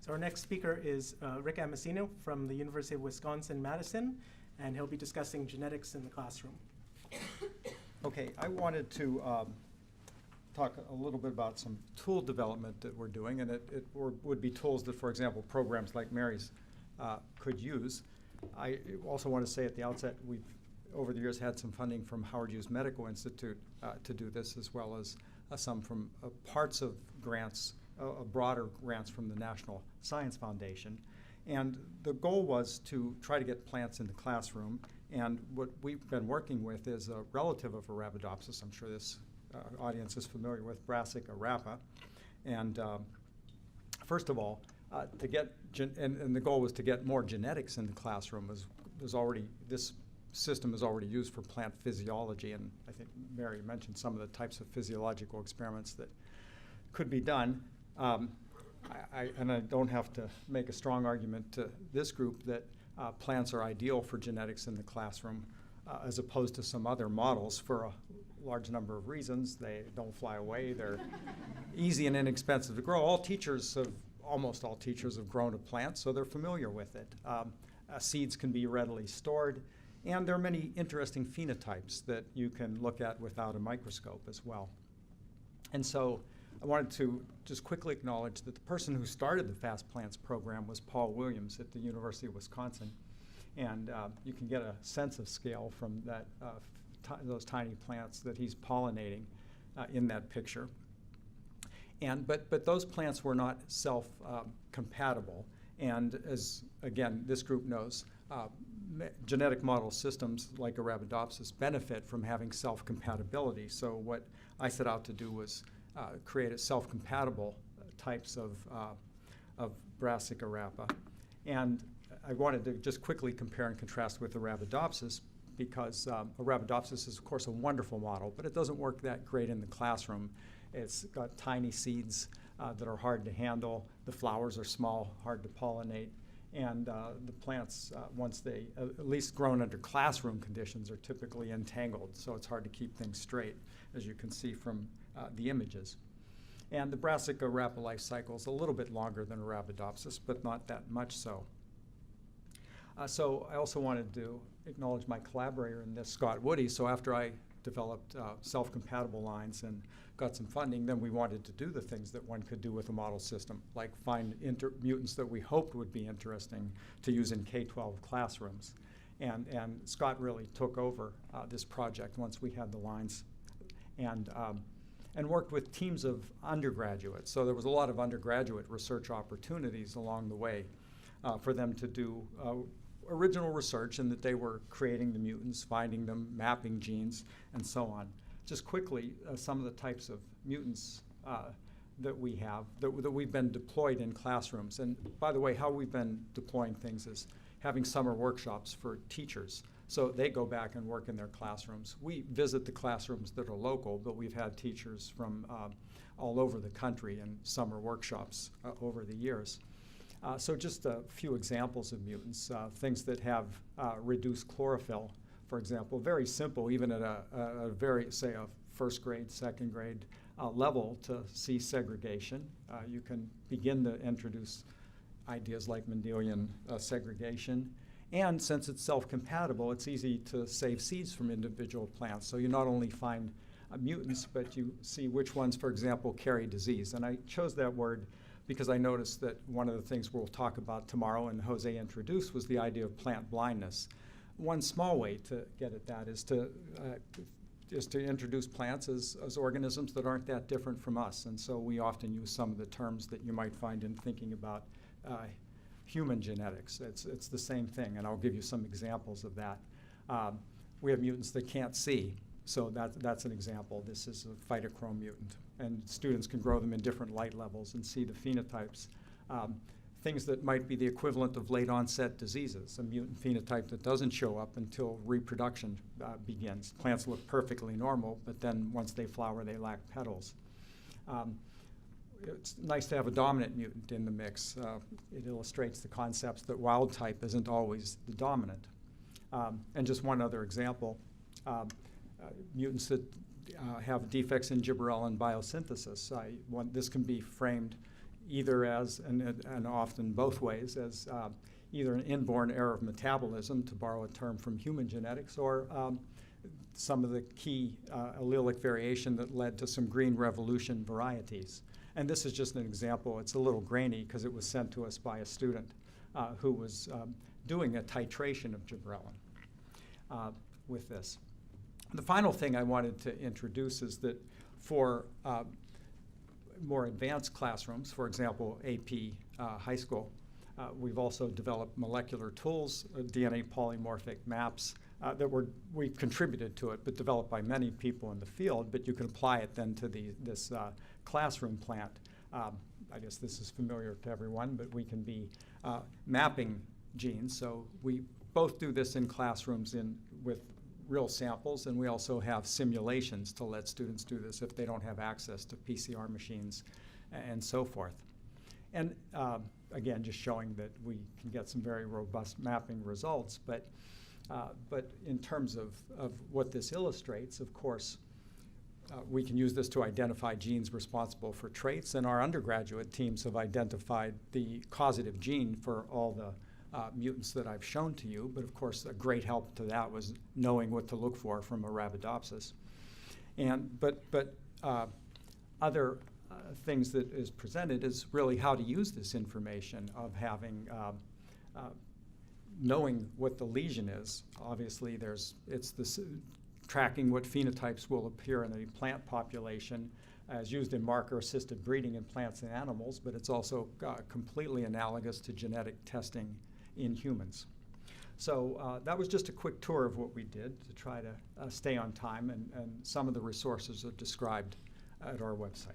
So our next speaker is Rick Amasino from the University of Wisconsin-Madison, and he'll be discussing genetics in the classroom. Okay, I wanted to talk a little bit about some tool development that we're doing, and it would be tools that, for example, programs like Mary's could use. I also want to say at the outset, we've over the years had some funding from Howard Hughes Medical Institute to do this, as well as some from parts of grants, broader grants from the National Science Foundation. And the goal was to try to get plants in the classroom. And what we've been working with is a relative of Arabidopsis. I'm sure this audience is familiar with Brassica rapa. And first of all, to get and the goal was to get more genetics in the classroom. This system is already used for plant physiology, and I think Mary mentioned some of the types of physiological experiments that could be done. And I don't have to make a strong argument to this group that plants are ideal for genetics in the classroom as opposed to some other models for a large number of reasons. They don't fly away. They're easy and inexpensive to grow. Almost all teachers have grown a plant, so they're familiar with it. Seeds can be readily stored, and there are many interesting phenotypes that you can look at without a microscope as well. And so I wanted to just quickly acknowledge that the person who started the Fast Plants program was Paul Williams at the University of Wisconsin. And you can get a sense of scale from that, those tiny plants that he's pollinating in that picture. But those plants were not self-compatible. And as, again, this group knows, genetic model systems like Arabidopsis benefit from having self-compatibility. So what I set out to do was create a self-compatible types of Brassica rapa. And I wanted to just quickly compare and contrast with Arabidopsis because Arabidopsis is, of course, a wonderful model, but it doesn't work that great in the classroom. It's got tiny seeds that are hard to handle. The flowers are small, hard to pollinate. And the plants, once they, at least grown under classroom conditions, are typically entangled. So it's hard to keep things straight, as you can see from the images. And the Brassica rapa life cycle is a little bit longer than Arabidopsis, but not that much so. So I also wanted to acknowledge my collaborator in this, Scott Woody. So after I developed self-compatible lines and got some funding, then we wanted to do the things that one could do with a model system, like find mutants that we hoped would be interesting to use in K-12 classrooms. And Scott really took over this project once we had the lines and worked with teams of undergraduates. So there was a lot of undergraduate research opportunities along the way for them to do original research, and that they were creating the mutants, finding them, mapping genes, and so on. Just quickly, some of the types of mutants that we have, that we've been deployed in classrooms. And by the way, how we've been deploying things is having summer workshops for teachers. So they go back and work in their classrooms. We visit the classrooms that are local, but we've had teachers from all over the country in summer workshops over the years. So just a few examples of mutants, things that have reduced chlorophyll, for example, very simple, even at a very, say, a first grade, second grade level to see segregation. You can begin to introduce ideas like Mendelian segregation. And since it's self-compatible, it's easy to save seeds from individual plants. So you not only find mutants, but you see which ones, for example, carry disease. And I chose that word because I noticed that one of the things we'll talk about tomorrow and Jose introduced was the idea of plant blindness. One small way to get at that is to introduce plants as organisms that aren't that different from us. And so we often use some of the terms that you might find in thinking about human genetics. It's the same thing, and I'll give you some examples of that. We have mutants that can't see. So that's an example. This is a phytochrome mutant. And students can grow them in different light levels and see the phenotypes. Things that might be the equivalent of late onset diseases, a mutant phenotype that doesn't show up until reproduction begins. Plants look perfectly normal, but then once they flower, they lack petals. It's nice to have a dominant mutant in the mix. It illustrates the concepts that wild type isn't always the dominant. And just one other example. Mutants that have defects in gibberellin biosynthesis. This can be framed either as, and often both ways, as either an inborn error of metabolism, to borrow a term from human genetics, or some of the key allelic variation that led to some green revolution varieties. And this is just an example. It's a little grainy because it was sent to us by a student who was doing a titration of gibberellin with this. The final thing I wanted to introduce is that for more advanced classrooms, for example, AP high school, we've also developed molecular tools, DNA polymorphic maps that we've contributed to it, but developed by many people in the field, but you can apply it then to this classroom plant. I guess this is familiar to everyone, but we can be mapping genes. So we both do this in classrooms with real samples, and we also have simulations to let students do this if they don't have access to PCR machines and so forth. And again, just showing that we can get some very robust mapping results. But in terms of what this illustrates, of course, we can use this to identify genes responsible for traits, and our undergraduate teams have identified the causative gene for all the mutants that I've shown to you. But of course, a great help to that was knowing what to look for from Arabidopsis. But other things that is presented is really how to use this information of having knowing what the lesion is. Obviously, it's this tracking what phenotypes will appear in the plant population as used in marker-assisted breeding in plants and animals, but it's also completely analogous to genetic testing in humans. So that was just a quick tour of what we did to try to stay on time, and some of the resources are described at our website.